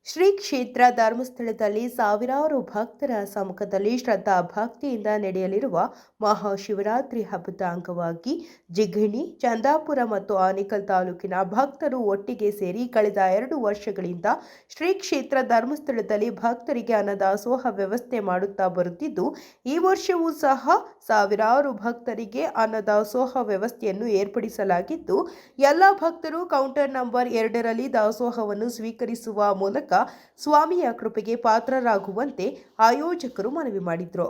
ಶ್ರೀ ಕ್ಷೇತ್ರ ಧರ್ಮಸ್ಥಳದಲ್ಲಿ ಸಾವಿರಾರು ಭಕ್ತರ ಸಮ್ಮುಖದಲ್ಲಿ ಶ್ರದ್ಧಾ ಭಕ್ತಿಯಿಂದ ನಡೆಯಲಿರುವ ಮಹಾಶಿವರಾತ್ರಿ ಹಬ್ಬದ ಅಂಗವಾಗಿ ಜಿಗಣಿ, ಚಂದಾಪುರ ಮತ್ತು ಆನೇಕಲ್ ತಾಲೂಕಿನ ಭಕ್ತರು ಒಟ್ಟಿಗೆ ಸೇರಿ ಕಳೆದ 2 ವರ್ಷಗಳಿಂದ ಶ್ರೀ ಕ್ಷೇತ್ರ ಧರ್ಮಸ್ಥಳದಲ್ಲಿ ಭಕ್ತರಿಗೆ ಅನ್ನದಾಸೋಹ ವ್ಯವಸ್ಥೆ ಮಾಡುತ್ತಾ ಬರುತ್ತಿದ್ದು, ಈ ವರ್ಷವೂ ಸಹ ಸಾವಿರಾರು ಭಕ್ತರಿಗೆ ಅನ್ನದಾಸೋಹ ವ್ಯವಸ್ಥೆಯನ್ನು ಏರ್ಪಡಿಸಲಾಗಿದ್ದು, ಎಲ್ಲ ಭಕ್ತರು ಕೌಂಟರ್ ನಂಬರ್ 2ರಲ್ಲಿ ದಾಸೋಹವನ್ನು ಸ್ವೀಕರಿಸುವ ಮೂಲಕ ಸ್ವಾಮಿಯ ಕೃಪೆಗೆ ಪಾತ್ರರಾಗುವಂತೆ ಆಯೋಜಕರು ಮನವಿ ಮಾಡಿದರು.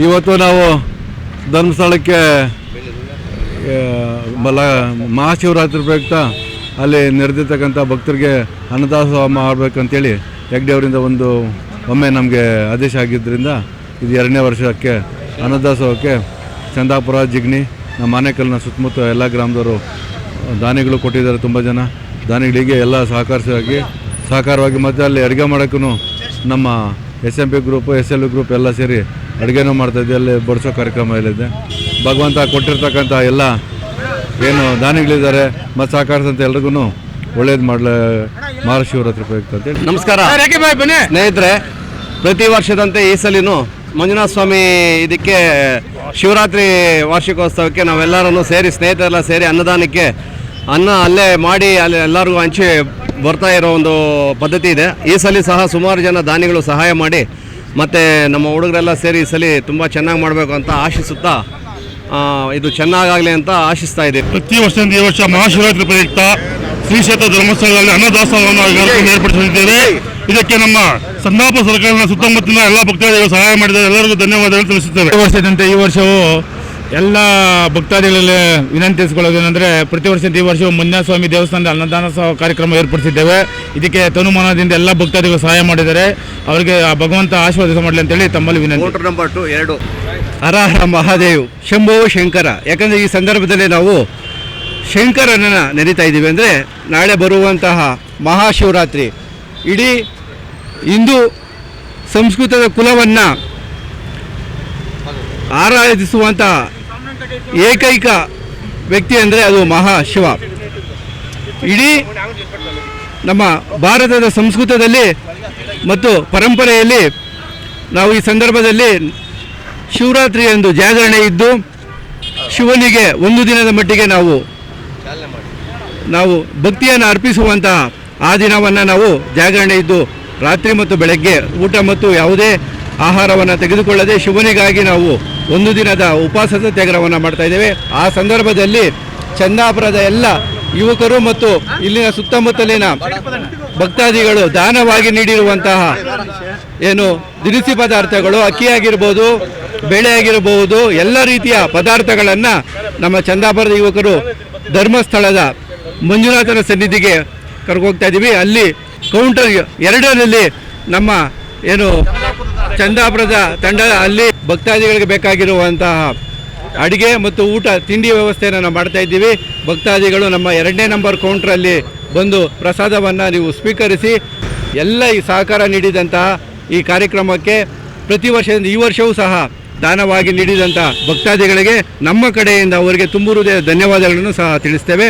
ಇವತ್ತು ನಾವು ಧರ್ಮಸ್ಥಳಕ್ಕೆ ಮಹಾಶಿವರಾತ್ರಿ ಪ್ರಯುಕ್ತ ಅಲ್ಲಿ ನೆರೆದಿರ್ತಕ್ಕಂಥ ಭಕ್ತರಿಗೆ ಅನ್ನದಾಸೋಹ ಮಾಡಬೇಕಂತೇಳಿ ಹೆಗ್ಡೆ ಅವರಿಂದ ಒಮ್ಮೆ ನಮಗೆ ಆದೇಶ ಆಗಿದ್ದರಿಂದ ಇದು 2ನೇ ವರ್ಷಕ್ಕೆ ಅನ್ನದಾಸೋಹಕ್ಕೆ ಚಂದಾಪುರ, ಜಿಗಣಿ, ನಮ್ಮ ಆನೇಕಲ್ನ ಸುತ್ತಮುತ್ತ ಎಲ್ಲ ಗ್ರಾಮದವರು ದಾನಿಗಳು ಕೊಟ್ಟಿದ್ದಾರೆ. ತುಂಬ ಜನ ದಾನಿಗಳಿಗೆ ಎಲ್ಲ ಸಹಕಾರವಾಗಿ ಮತ್ತು ಅಲ್ಲಿ ಅಡುಗೆ ಮಾಡೋಕ್ಕೂ ನಮ್ಮ SMP ಗ್ರೂಪು, SLV ಗ್ರೂಪ್ ಎಲ್ಲ ಸೇರಿ ಅಡುಗೆನೂ ಮಾಡ್ತಾಯಿದ್ದೆ. ಅಲ್ಲಿ ಬಡಿಸೋ ಕಾರ್ಯಕ್ರಮ ಇಲ್ಲಿದೆ. ಭಗವಂತ ಕೊಟ್ಟಿರ್ತಕ್ಕಂಥ ಎಲ್ಲ ಏನು ದಾನಿಗಳಿದ್ದಾರೆ ಮತ್ತು ಸಹಕರಿಸಂತ ಎಲ್ರಿಗೂ ಒಳ್ಳೇದು ಮಹಾಶಿವರಾತ್ರಿ ಪ್ರಯುಕ್ತ ಅಂತೇಳಿ ನಮಸ್ಕಾರ ಸ್ನೇಹಿತರೆ. ಪ್ರತಿ ವರ್ಷದಂತೆ ಈ ಸಲಿನೂ ಮಂಜುನಾಥ ಸ್ವಾಮಿ ಇದಕ್ಕೆ ಶಿವರಾತ್ರಿ ವಾರ್ಷಿಕೋತ್ಸವಕ್ಕೆ ನಾವೆಲ್ಲರೂ ಸೇರಿ ಸ್ನೇಹಿತರೆಲ್ಲ ಸೇರಿ ಅನ್ನದಾನಕ್ಕೆ ಅನ್ನ ಅಲ್ಲೇ ಮಾಡಿ ಅಲ್ಲಿ ಎಲ್ಲರಿಗೂ ಹಂಚಿ ಬರ್ತಾ ಇರೋ ಒಂದು ಪದ್ಧತಿ ಇದೆ. ಈ ಸಲ ಸಹ ಸುಮಾರು ಜನ ದಾನಿಗಳು ಸಹಾಯ ಮಾಡಿ ಮತ್ತು ನಮ್ಮ ಹುಡುಗರೆಲ್ಲ ಸೇರಿ ಈ ಸಲ ತುಂಬ ಚೆನ್ನಾಗಿ ಮಾಡಬೇಕು ಅಂತ ಆಶಿಸುತ್ತಾ ಇದು ಚೆನ್ನಾಗಾಗಲಿ ಅಂತ ಆಶಿಸ್ತಾ ಇದ್ದೀವಿ. ಪ್ರತಿ ವರ್ಷದಿಂದ ಈ ವರ್ಷ ಮಹಾಶಿವರಾತ್ರಿ ಪ್ರಯುಕ್ತ ಶ್ರೀ ಕ್ಷೇತ್ರ ಧರ್ಮಸ್ಥಳದಲ್ಲಿ ಅನ್ನದಾಸೋಹವನ್ನು ಏರ್ಪಡಿಸಿದ್ದೇವೆ. ಇದಕ್ಕೆ ನಮ್ಮ ಸಂದಾಪ ಸರ್ಕಾರದ ಸುತ್ತಮುತ್ತಲಿನ ಎಲ್ಲ ಭಕ್ತಾದಿಗಳು ಸಹಾಯ ಮಾಡಿದ್ದಾರೆ. ಎಲ್ಲರಿಗೂ ಧನ್ಯವಾದಗಳು ತಿಳಿಸುತ್ತೇವೆ. ಈ ವರ್ಷದಂತೆ ಈ ವರ್ಷವೂ ಎಲ್ಲ ಭಕ್ತಾದಿಗಳಲ್ಲಿ ವಿನಂತಿಸಿಕೊಳ್ಳೋದೇನೆಂದರೆ, ಪ್ರತಿ ವರ್ಷದ ಈ ವರ್ಷವೂ ಮಂಜುನಾಥ ಸ್ವಾಮಿ ದೇವಸ್ಥಾನದ ಅನ್ನದಾನೋತ್ಸವ ಕಾರ್ಯಕ್ರಮ ಏರ್ಪಡಿಸಿದ್ದೇವೆ. ಇದಕ್ಕೆ ತನುಮನದಿಂದ ಎಲ್ಲ ಭಕ್ತಾದಿಗಳು ಸಹಾಯ ಮಾಡಿದ್ದಾರೆ. ಅವರಿಗೆ ಭಗವಂತ ಆಶೀರ್ವಾದ ಮಾಡಲಿ ಅಂತೇಳಿ ತಮ್ಮಲ್ಲಿ ವಿನಂತಿ. ಕೌಂಟರ್ ನಂಬರ್ 2 ಹರ ಹರ ಮಹಾದೇವ್ ಶಂಭೋ ಶಂಕರ. ಯಾಕಂದರೆ ಈ ಸಂದರ್ಭದಲ್ಲಿ ನಾವು ಶಂಕರನನ್ನು ನೆನೀತಾ ಇದ್ದೀವಿ. ಅಂದರೆ ನಾಳೆ ಬರುವಂತಹ ಮಹಾಶಿವರಾತ್ರಿ ಇಡೀ ಹಿಂದೂ ಸಂಸ್ಕೃತದ ಕುಲವನ್ನು ಆರಾಧಿಸುವಂಥ ಏಕೈಕ ವ್ಯಕ್ತಿ ಅಂದರೆ ಅದು ಮಹಾಶಿವ. ಇಡೀ ನಮ್ಮ ಭಾರತದ ಸಂಸ್ಕೃತದಲ್ಲಿ ಮತ್ತು ಪರಂಪರೆಯಲ್ಲಿ ನಾವು ಈ ಸಂದರ್ಭದಲ್ಲಿ ಶಿವರಾತ್ರಿ ಎಂದು ಜಾಗರಣೆ ಇದ್ದು ಶಿವನಿಗೆ ಒಂದು ದಿನದ ಮಟ್ಟಿಗೆ ನಾವು ಭಕ್ತಿಯನ್ನು ಅರ್ಪಿಸುವಂತಹ ಆ ದಿನವನ್ನು ನಾವು ಜಾಗರಣೆ ಇದ್ದು ರಾತ್ರಿ ಮತ್ತು ಬೆಳಗ್ಗೆ ಊಟ ಮತ್ತು ಯಾವುದೇ ಆಹಾರವನ್ನು ತೆಗೆದುಕೊಳ್ಳದೆ ಶಿವನಿಗಾಗಿ ನಾವು ಒಂದು ದಿನದ ಉಪವಾಸ ಸತ್ಯಾಗ್ರಹವನ್ನು ಮಾಡ್ತಾಯಿದ್ದೇವೆ. ಆ ಸಂದರ್ಭದಲ್ಲಿ ಚಂದಾಪುರದ ಎಲ್ಲ ಯುವಕರು ಮತ್ತು ಇಲ್ಲಿನ ಸುತ್ತಮುತ್ತಲಿನ ಭಕ್ತಾದಿಗಳು ದಾನವಾಗಿ ನೀಡಿರುವಂತಹ ಏನು ದಿನಸಿ ಪದಾರ್ಥಗಳು, ಅಕ್ಕಿಯಾಗಿರ್ಬೋದು, ಬೇಳೆ ಆಗಿರಬಹುದು, ಎಲ್ಲ ರೀತಿಯ ಪದಾರ್ಥಗಳನ್ನು ನಮ್ಮ ಚಂದಾಪುರದ ಯುವಕರು ಧರ್ಮಸ್ಥಳದ ಮಂಜುನಾಥನ ಸನ್ನಿಧಿಗೆ ಕರ್ಕೋಗ್ತಾ ಇದ್ದೀವಿ. ಅಲ್ಲಿ ಕೌಂಟರ್ 2ರಲ್ಲಿ ನಮ್ಮ ಏನು ಚಂದಾಪುರದ ತಂಡ ಅಲ್ಲಿ ಭಕ್ತಾದಿಗಳಿಗೆ ಬೇಕಾಗಿರುವಂತಹ ಅಡುಗೆ ಮತ್ತು ಊಟ ತಿಂಡಿ ವ್ಯವಸ್ಥೆಯನ್ನು ನಾವು ಮಾಡ್ತಾ ಇದ್ದೀವಿ. ಭಕ್ತಾದಿಗಳು ನಮ್ಮ 2ನೇ ನಂಬರ್ ಕೌಂಟ್ರಲ್ಲಿ ಬಂದು ಪ್ರಸಾದವನ್ನು ನೀವು ಸ್ವೀಕರಿಸಿ ಎಲ್ಲ ಈ ಸಹಕಾರ ನೀಡಿದಂತಹ ಈ ಕಾರ್ಯಕ್ರಮಕ್ಕೆ ಪ್ರತಿ ವರ್ಷದಿಂದ ಈ ವರ್ಷವೂ ಸಹ ದಾನವಾಗಿ ನೀಡಿದಂಥ ಭಕ್ತಾದಿಗಳಿಗೆ ನಮ್ಮ ಕಡೆಯಿಂದ ಅವರಿಗೆ ತುಂಬ ಹೃದಯ ಧನ್ಯವಾದಗಳನ್ನು ಸಹ ತಿಳಿಸ್ತೇವೆ.